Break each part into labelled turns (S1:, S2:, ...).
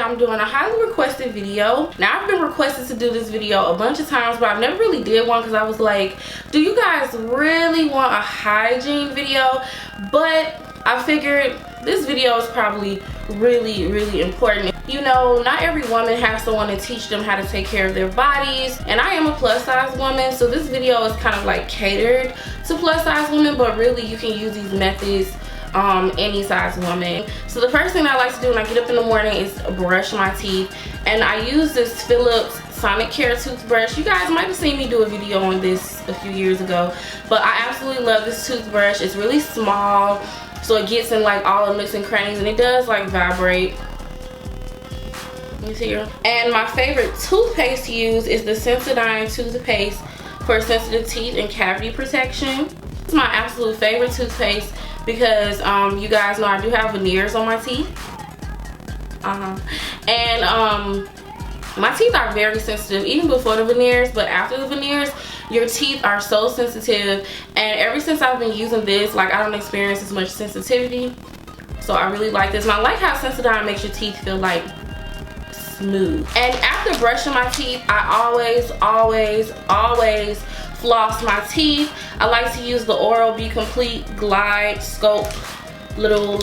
S1: I'm doing a highly requested video. Now, I've been requested to do this video a bunch of times, but I've never really did one because I was like, do you guys really want a hygiene video? But I figured this video is probably really important. You know, not every woman has someone to teach them how to take care of their bodies, and I am a plus size woman, so this video is kind of like catered to plus size women, but really you can use these methods any size woman. So the first thing I like to do when I get up in the morning is brush my teeth, and I use this Philips Sonic Care toothbrush. You guys might have seen me do a video on this a few years ago, but I absolutely love this toothbrush. It's really small, so it gets in like all the nooks and crannies, and it does like vibrate. You see her? And my favorite toothpaste to use is the Sensodyne toothpaste for sensitive teeth and cavity protection. It's my absolute favorite toothpaste because you guys know I do have veneers on my teeth. And my teeth are very sensitive even before the veneers, but after the veneers your teeth are so sensitive, and ever since I've been using this, like, I don't experience as much sensitivity, so I really like this. And I like how Sensodyne makes your teeth feel like smooth. And after brushing my teeth, I always floss my teeth. I like to use the Oral-B Complete Glide Scope little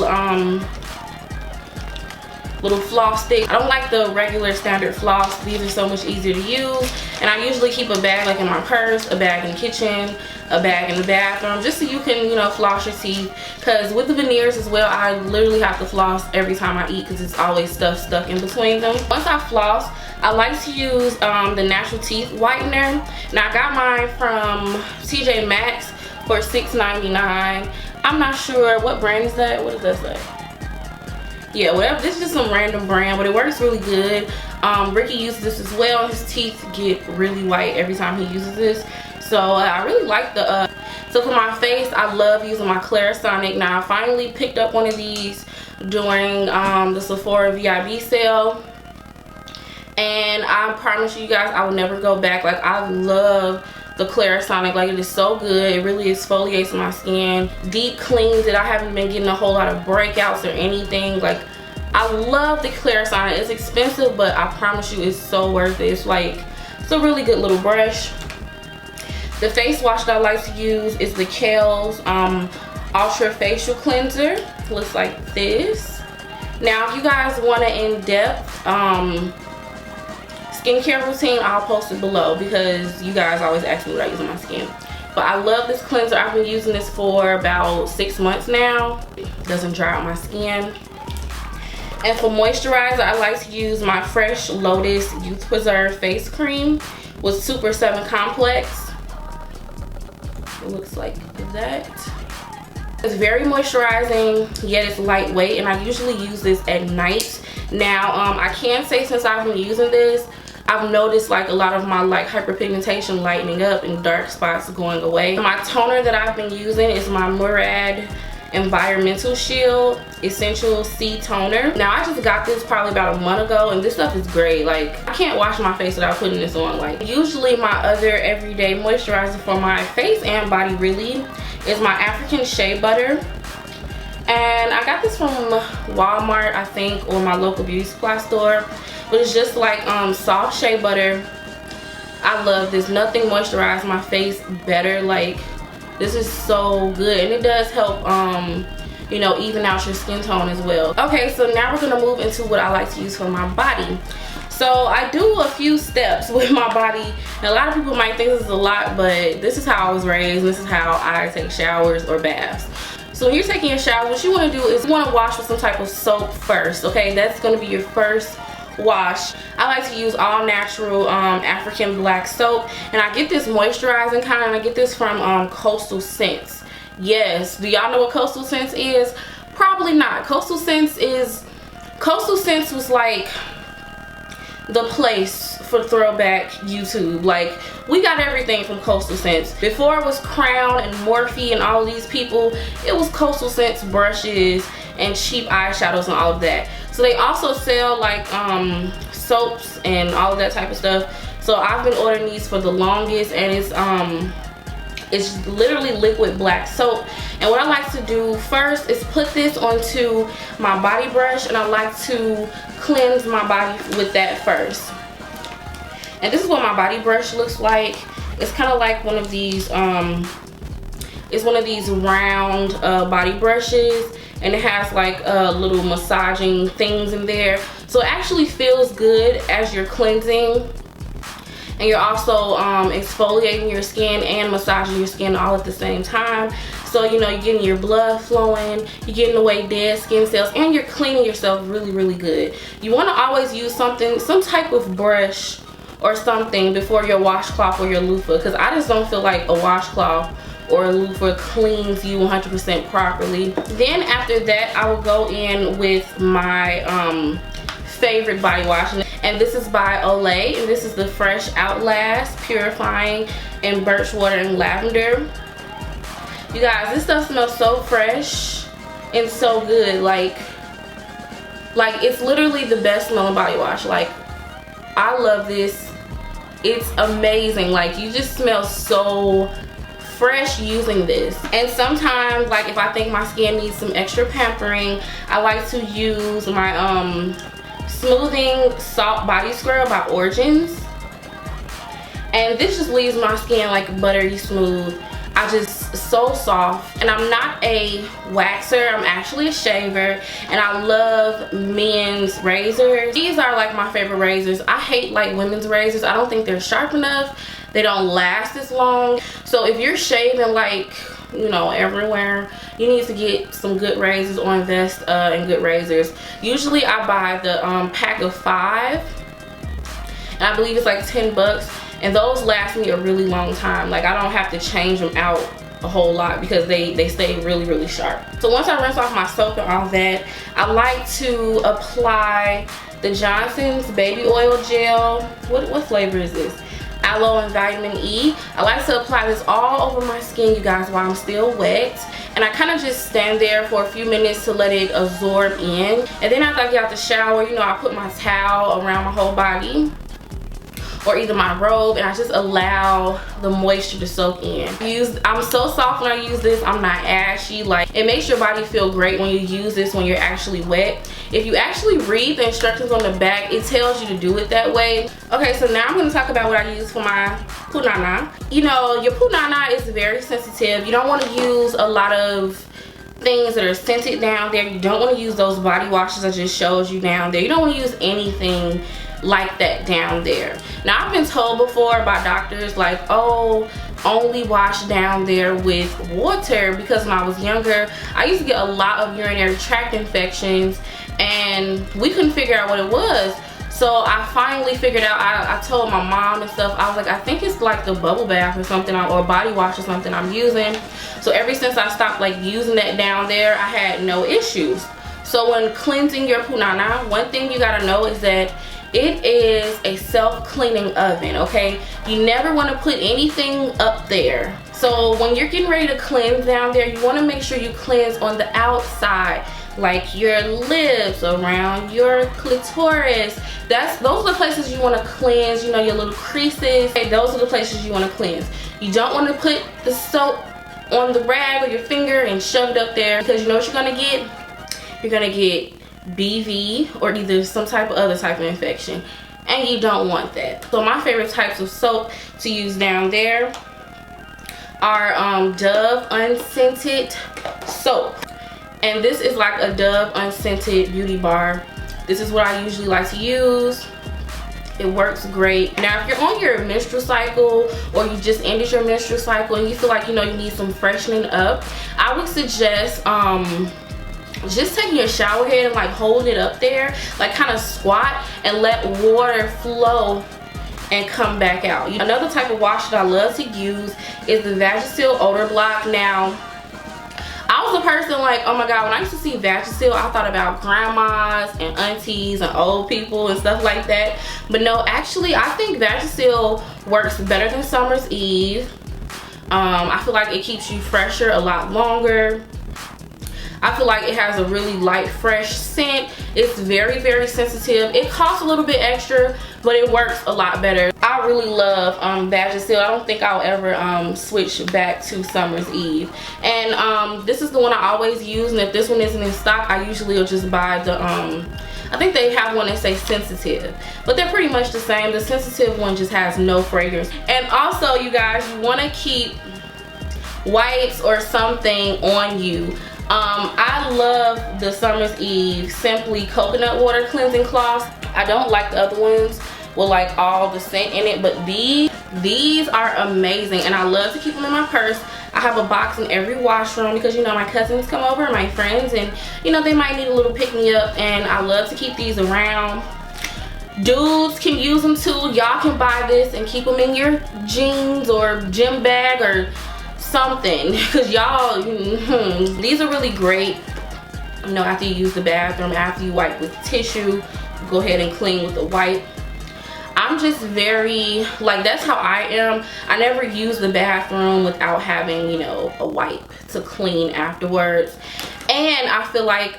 S1: floss stick. I don't like the regular standard floss. These are so much easier to use, and I usually keep a bag like in my purse, a bag in the kitchen, a bag in the bathroom, just so you can, you know, floss your teeth. Because with the veneers as well, I literally have to floss every time I eat because it's always stuff stuck in between them. Once I floss, I like to use the natural teeth whitener. Now, I got mine from TJ Maxx for $6.99. I'm not sure what brand is that. What does that say? Yeah, whatever. This is just some random brand, but it works really good. Ricky uses this as well. His teeth get really white every time he uses this, so I really like the so for my face, I love using my Clarisonic. Now, I finally picked up one of these during the Sephora VIP sale, and I promise you guys I will never go back. Like, I love the Clarisonic. Like, it is so good. It really exfoliates my skin, deep cleans it. I haven't been getting a whole lot of breakouts or anything. Like, I love the Clarisonic. It's expensive, but I promise you it's so worth it. It's a really good little brush. The face wash that I like to use is the KIEHL'S Ultra Facial Cleanser. Looks like this. Now, if you guys want an in-depth skincare routine, I'll post it below because you guys always ask me what I use on my skin. But I love this cleanser. I've been using this for about 6 months now. It doesn't dry out my skin. And for moisturizer, I like to use my Fresh Lotus Youth Preserve Face Cream with Super 7 Complex. It looks like that. It's very moisturizing, yet it's lightweight, and I usually use this at night. Now, I can say since I've been using this, I've noticed like a lot of my like hyperpigmentation lightening up and dark spots going away. My toner that I've been using is my Murad Environmental Shield Essential C Toner. Now, I just got this probably about a month ago, and this stuff is great. Like, I can't wash my face without putting this on. Like, usually my other everyday moisturizer for my face and body really is my African Shea Butter. And I got this from Walmart, I think, or my local beauty supply store. But it's just like soft shea butter. I love this. Nothing moisturizes my face better. Like, this is so good, and it does help you know, even out your skin tone as well. Okay, so now we're gonna move into what I like to use for my body. So I do a few steps with my body, and a lot of people might think this is a lot, but this is how I was raised, and this is how I take showers or baths. So when you're taking a shower, what you want to do is you want to wash with some type of soap first. Okay, that's going to be your first wash. I like to use all natural African black soap, and I get this moisturizing kind, and I get this from Coastal Scents. Yes, do y'all know what Coastal Scents is? Probably not. Coastal Scents was like the place for throwback YouTube. Like, we got everything from Coastal Scents. Before it was Crown and Morphe and all of these people, it was Coastal Scents brushes and cheap eyeshadows and all of that. So they also sell like soaps and all of that type of stuff. So I've been ordering these for the longest, and It's literally liquid black soap. And what I like to do first is put this onto my body brush, and I like to cleanse my body with that first. And this is what my body brush looks like. It's kind of like one of these, it's one of these round body brushes, and it has like little massaging things in there. So it actually feels good as you're cleansing. And you're also exfoliating your skin and massaging your skin all at the same time. So, you know, you're getting your blood flowing, you're getting away dead skin cells, and you're cleaning yourself really, really good. You want to always use something, some type of brush or something before your washcloth or your loofah, because I just don't feel like a washcloth or a loofah cleans you 100% properly. Then after that, I will go in with my favorite body wash, and this is by Olay, and this is the Fresh Outlast Purifying and Birch Water and Lavender. You guys, this stuff smells so fresh and so good. Like it's literally the best smelling body wash. Like, I love this. It's amazing. Like, you just smell so fresh using this. And sometimes, like, if I think my skin needs some extra pampering, I like to use my smoothing salt body scrub by Origins, and this just leaves my skin like buttery smooth. So soft. And I'm not a waxer, I'm actually a shaver, and I love men's razors. These are like my favorite razors. I hate like women's razors. I don't think they're sharp enough. They don't last as long. So if you're shaving like, you know, everywhere, you need to get some good razors or invest in good razors. Usually I buy the pack of 5, and I believe it's like 10 bucks, and those last me a really long time. Like, I don't have to change them out a whole lot because they stay really, really sharp. So once I rinse off my soap and all that, I like to apply the Johnson's baby oil gel. What flavor is this? Aloe and vitamin E. I like to apply this all over my skin, you guys, while I'm still wet. And I kind of just stand there for a few minutes to let it absorb in. And then after I get out the shower, you know, I put my towel around my whole body, or either my robe, and I just allow the moisture to soak in. I'm so soft when I use this. I'm not ashy. Like, it makes your body feel great when you use this when you're actually wet. If you actually read the instructions on the back, it tells you to do it that way. Okay, so now I'm going to talk about what I use for my punana. You know, your punana is very sensitive. You don't want to use a lot of things that are scented down there. You don't want to use those body washes I just showed you down there. You don't want to use anything like that down there. Now, I've been told before by doctors, like, oh, only wash down there with water, because when I was younger, I used to get a lot of urinary tract infections, and we couldn't figure out what it was. So I finally figured out. I told my mom and stuff. I was like, I think it's like the bubble bath or something, or body wash or something I'm using. So ever since I stopped like using that down there, I had no issues. So when cleansing your punana, one thing you gotta know is that it is a self-cleaning oven, okay? You never want to put anything up there. So when you're getting ready to cleanse down there, you want to make sure you cleanse on the outside, like your lips, around your clitoris. Those are the places you want to cleanse, you know, your little creases. Okay, those are the places you want to cleanse. You don't want to put the soap on the rag or your finger and shove it up there, because you know what you're gonna get? You're gonna get BV or either some type of other type of infection, and you don't want that. So my favorite types of soap to use down there are Dove Unscented soap, and this is like a Dove Unscented beauty bar. This is what I usually like to use. It works great. Now, if you're on your menstrual cycle, or you just ended your menstrual cycle and you feel like, you know, you need some freshening up, I would suggest just taking your shower head and like hold it up there, like kind of squat and let water flow and come back out. Another type of wash that I love to use is the Vagasil odor block. Now, I was a person like, oh my god, when I used to see Vagasil, I thought about grandmas and aunties and old people and stuff like that. But no, actually, I think Vagasil works better than Summer's Eve. I feel like it keeps you fresher a lot longer. I feel like it has a really light, fresh scent. It's very, very sensitive. It costs a little bit extra, but it works a lot better. I I really love Vagasil. I don't think I'll ever switch back to Summer's Eve. And this is the one I always use, and if this one isn't in stock, I usually will just buy the I think they have one that says Sensitive, but they're pretty much the same. The Sensitive one just has no fragrance. And also, you guys, you want to keep wipes or something on you. I love the Summer's Eve Simply Coconut Water Cleansing Cloths. I don't like the other ones with like all the scent in it, but these are amazing, and I love to keep them in my purse. I have a box in every washroom because, you know, my cousins come over, my friends, and, you know, they might need a little pick-me-up, and I love to keep these around. Dudes can use them too. Y'all can buy this and keep them in your jeans or gym bag or something, because y'all, these are really great. You know, after you use the bathroom, after you wipe with tissue, go ahead and clean with a wipe. I'm just very, like, that's how I am. I never use the bathroom without having, you know, a wipe to clean afterwards. And I feel like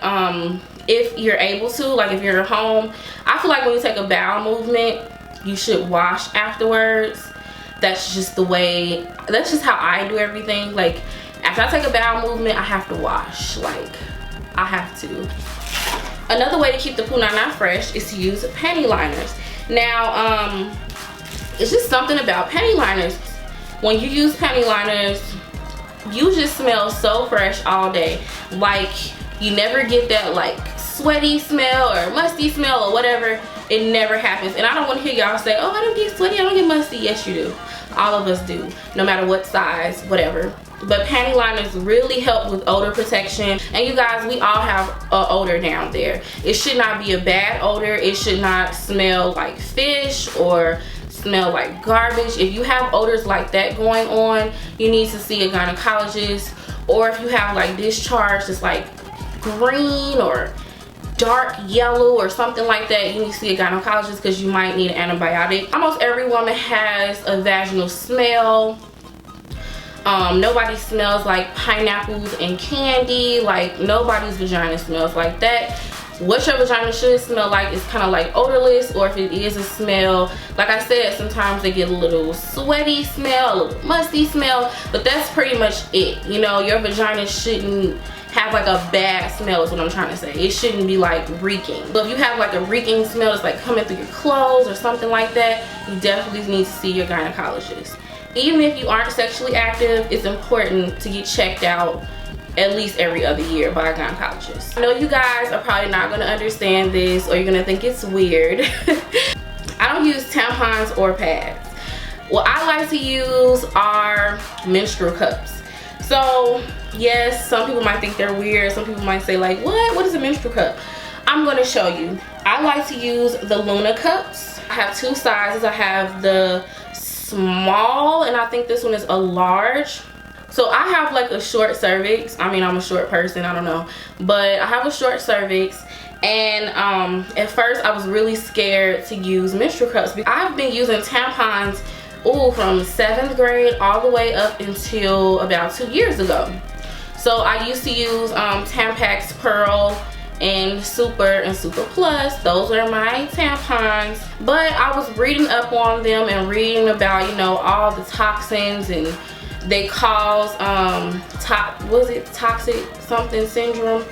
S1: if you're able to, like if you're at home, I feel like when you take a bowel movement, you should wash afterwards. That's just the way, that's just how I do everything. Like, after I take a bowel movement, I have to wash. Like, I have to. Another way to keep the punana fresh is to use panty liners. Now, it's just something about panty liners. When you use panty liners, you just smell so fresh all day. Like, you never get that like sweaty smell or musty smell or whatever. It never happens. And I don't want to hear y'all say, oh, I don't get sweaty, I don't get musty. Yes, you do. All of us do, no matter what size, whatever. But panty liners really help with odor protection. And you guys, we all have an odor down there. It should not be a bad odor. It should not smell like fish or smell like garbage. If you have odors like that going on, you need to see a gynecologist. Or if you have like discharge that's like green or dark yellow or something like that, you need to see a gynecologist because you might need an antibiotic. Almost every woman has a vaginal smell. Nobody smells like pineapples and candy. Like, nobody's vagina smells like that. What your vagina should smell like is kind of like odorless, or if it is a smell, like I said, sometimes they get a little sweaty smell, a little musty smell, but that's pretty much it. You know, your vagina shouldn't have like a bad smell is what I'm trying to say. It shouldn't be like reeking. So if you have like a reeking smell that's like coming through your clothes or something like that, you definitely need to see your gynecologist. Even if you aren't sexually active, it's important to get checked out at least every other year by a gynecologist. I know you guys are probably not gonna understand this, or you're gonna think it's weird. I don't use tampons or pads. What I like to use are menstrual cups. So yes, some people might think they're weird. Some people might say like, what is a menstrual cup? I'm gonna show you. I like to use the Lena cups. I have two sizes. I have the small, and I think this one is a large. So I have like a short cervix. I mean, I'm a short person, I don't know, but I have a short cervix. And at first I was really scared to use menstrual cups. I've been using tampons from 7th grade all the way up until about 2 years ago. So I used to use Tampax Pearl and Super and Super Plus. Those are my tampons. But I was reading up on them and reading about, you know, all the toxins, and they cause toxic something syndrome.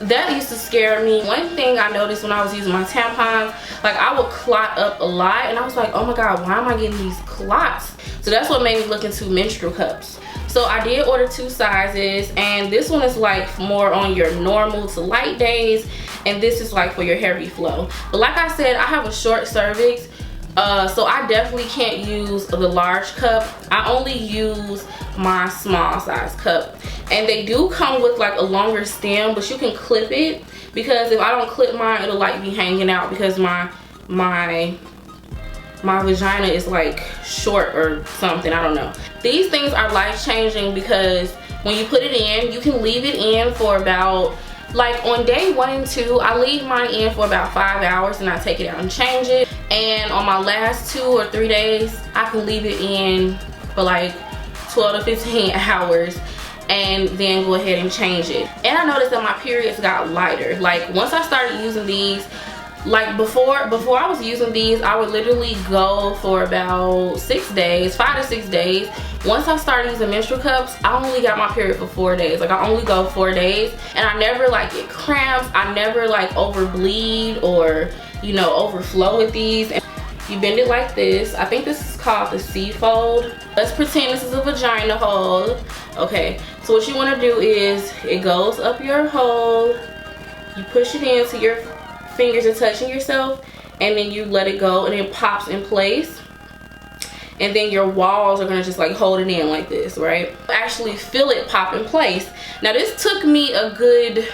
S1: That used to scare me. One thing I noticed when I was using my tampons, like I would clot up a lot, and I was like, oh my god, why am I getting these clots? So that's what made me look into menstrual cups. So I did order 2 sizes, and this one is like more on your normal to light days, and this is like for your heavy flow. But like I said, I have a short cervix, so I definitely can't use the large cup. I only use my small size cup. And they do come with like a longer stem, but you can clip it, because if I don't clip mine, it'll like be hanging out, because my vagina is like short or something, I don't know. These things are life-changing, because when you put it in, you can leave it in for about, like on day 1 and 2, I leave mine in for about 5 hours, and I take it out and change it. And on my last 2 or 3 days, I can leave it in for like 12 to 15 hours and then go ahead and change it. And I noticed that my periods got lighter. Like once I started using these, Like before I was using these, I would literally go for about 6 days, 5 to 6 days. Once I started using menstrual cups, I only got my period for 4 days. Like I only go 4 days, and I never like get cramps. I never like overbleed or, you know, overflow with these. And you bend it like this. I think this is called the C fold. Let's pretend this is a vagina hole. Okay, so what you want to do is it goes up your hole. You push it in so your fingers are touching yourself, and then you let it go and it pops in place, and then your walls are gonna just like hold it in like this, right? Actually feel it pop in place. Now this took me a good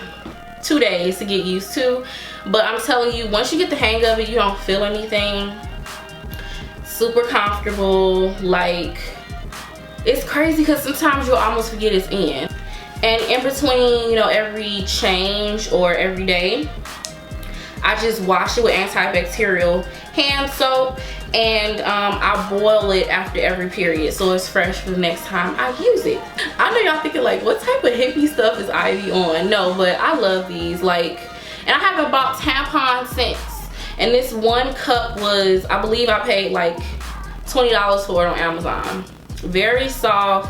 S1: 2 days to get used to, but I'm telling you, once you get the hang of it, you don't feel anything. Super comfortable. Like, it's crazy because sometimes you'll almost forget it's in. And in between, you know, every change or every day, I just wash it with antibacterial hand soap, and I boil it after every period so it's fresh for the next time I use it. I know y'all thinking like, what type of hippie stuff is Ivy on? No, but I love these. Like, and I haven't bought tampons since. And this one cup was, I believe I paid like $20 for it on Amazon. Very soft.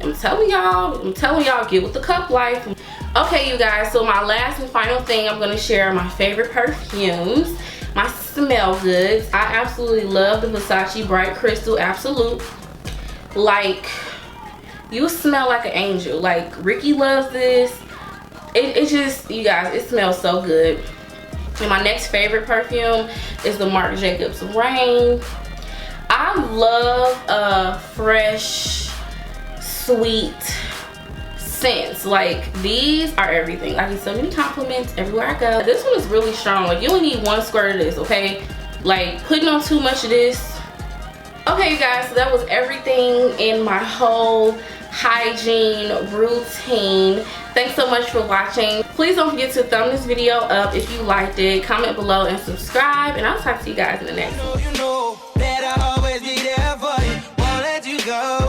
S1: I'm telling y'all, get with the cup life. Okay, you guys, so my last and final thing, I'm gonna share my favorite perfumes, my smell goods. I absolutely love the Versace Bright Crystal Absolu. Like, you smell like an angel. Like, Ricky loves this. It just, you guys, it smells so good. And my next favorite perfume is the Marc Jacobs Rain. I love fresh, sweet scents. Like, these are everything. I get so many compliments everywhere I go. This one is really strong. Like, you only need 1 squirt of this, okay? Like, putting on too much of this. Okay, you guys, so that was everything in my whole hygiene routine. Thanks so much for watching. Please don't forget to thumb this video up if you liked it. Comment below and subscribe, and I'll talk to you guys in the next one.
S2: You know that I'll always be there for you. Won't let you go.